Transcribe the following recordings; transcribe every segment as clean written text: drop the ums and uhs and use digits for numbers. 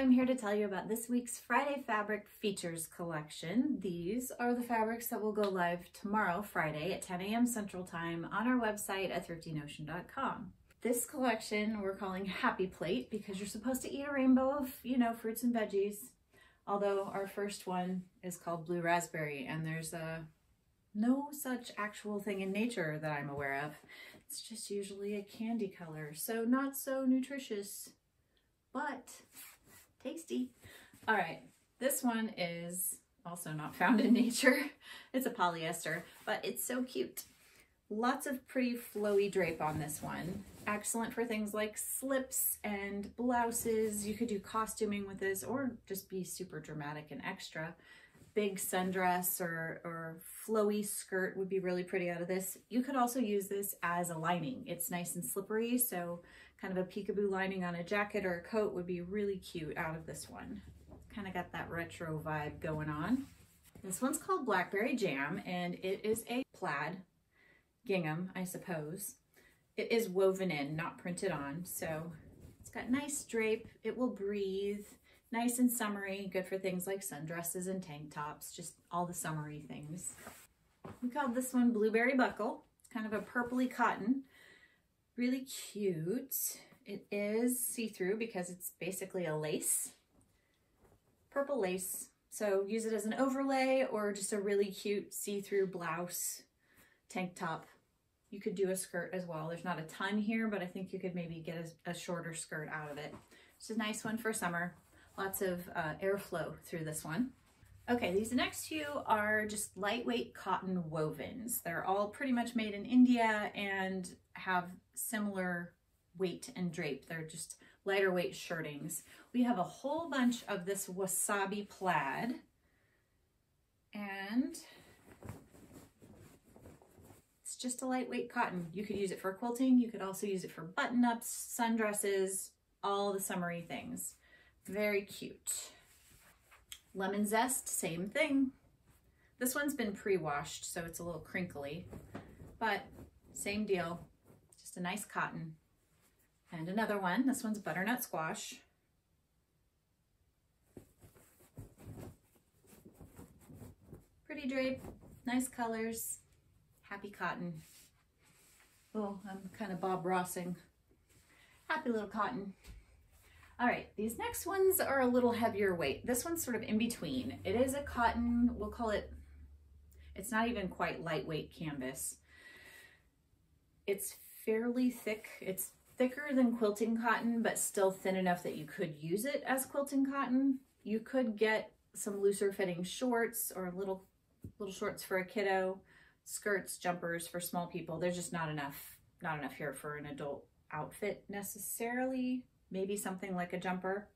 I'm here to tell you about this week's Friday Fabric Features collection. These are the fabrics that will go live tomorrow, Friday at 10 a.m. Central Time on our website at thriftynotion.com. This collection we're calling Happy Plate because you're supposed to eat a rainbow of, fruits and veggies. Although our first one is called Blue Raspberry and there's no such actual thing in nature that I'm aware of. It's just usually a candy color, so not so nutritious, but tasty. All right, this one is also not found in nature. It's a polyester, but it's so cute. Lots of pretty flowy drape on this one. Excellent for things like slips and blouses. You could do costuming with this or just be super dramatic and extra. Big sundress or flowy skirt would be really pretty out of this. You could also use this as a lining. It's nice and slippery, so kind of a peekaboo lining on a jacket or a coat would be really cute out of this one. Kind of got that retro vibe going on. This one's called Blackberry Jam, and it is a plaid gingham, I suppose. It is woven in, not printed on, so it's got nice drape. It will breathe. Nice and summery, good for things like sundresses and tank tops, just all the summery things. We called this one Blueberry Buckle. It's kind of a purpley cotton. Really cute. It is see-through because it's basically a lace. Purple lace. So use it as an overlay or just a really cute see-through blouse, tank top. You could do a skirt as well. There's not a ton here, but I think you could maybe get a shorter skirt out of it. It's a nice one for summer. Lots of airflow through this one. Okay, these next few are just lightweight cotton wovens. They're all pretty much made in India and have similar weight and drape. They're just lighter weight shirtings. We have a whole bunch of this Wasabi Plaid, and it's just a lightweight cotton. You could use it for quilting. You could also use it for button-ups, sundresses, all the summery things. Very cute. Lemon Zest, same thing. This one's been pre-washed, so it's a little crinkly, but same deal. Just a nice cotton. And another one, this one's Butternut Squash. Pretty drape, nice colors, happy cotton. Oh, I'm kind of Bob Rossing. Happy little cotton. All right, these next ones are a little heavier weight. This one's sort of in between. It is a cotton, we'll call it, it's not even quite lightweight canvas. It's fairly thick. It's thicker than quilting cotton, but still thin enough that you could use it as quilting cotton. You could get some looser fitting shorts or little shorts for a kiddo, skirts, jumpers for small people. There's just not enough here for an adult outfit necessarily. Maybe something like a jumper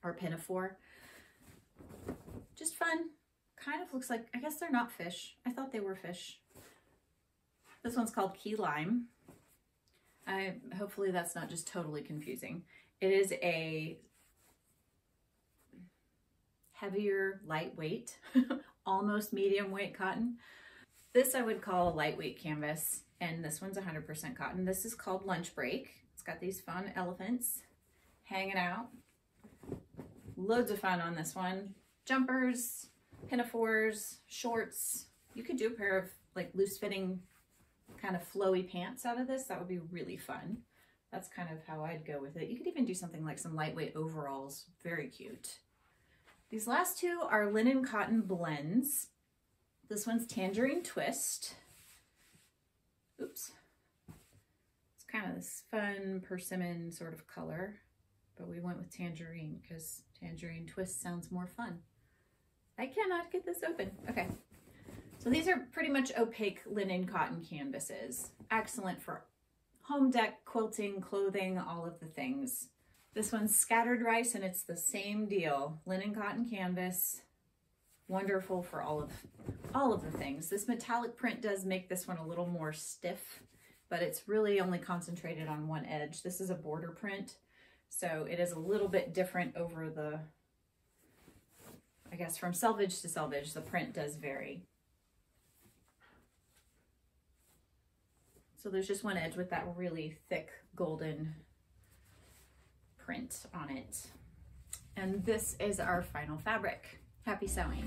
or pinafore. Just fun. Kind of looks like, I guess they're not fish. I thought they were fish. This one's called Key Lime. Hopefully that's not just totally confusing. It is a heavier, lightweight, almost medium weight cotton. This I would call a lightweight canvas, and this one's 100% cotton. This is called Lunch Break. It's got these fun elephants hanging out. Loads of fun on this one. Jumpers, pinafores, shorts. You could do a pair of like loose fitting kind of flowy pants out of this. That would be really fun. That's kind of how I'd go with it. You could even do something like some lightweight overalls. Very cute. These last two are linen cotton blends. This one's Tangerine Twist. Oops. It's kind of this fun persimmon sort of color. But we went with tangerine because Tangerine Twist sounds more fun. I cannot get this open. Okay. So these are pretty much opaque linen cotton canvases. Excellent for home dec, quilting, clothing, all of the things. This one's Scattered Rice and it's the same deal. Linen cotton canvas. Wonderful for all of the things. This metallic print does make this one a little more stiff, but it's really only concentrated on one edge. This is a border print. So it is a little bit different over the, I guess from selvage to selvage, the print does vary. So there's just one edge with that really thick golden print on it. And this is our final fabric. Happy sewing.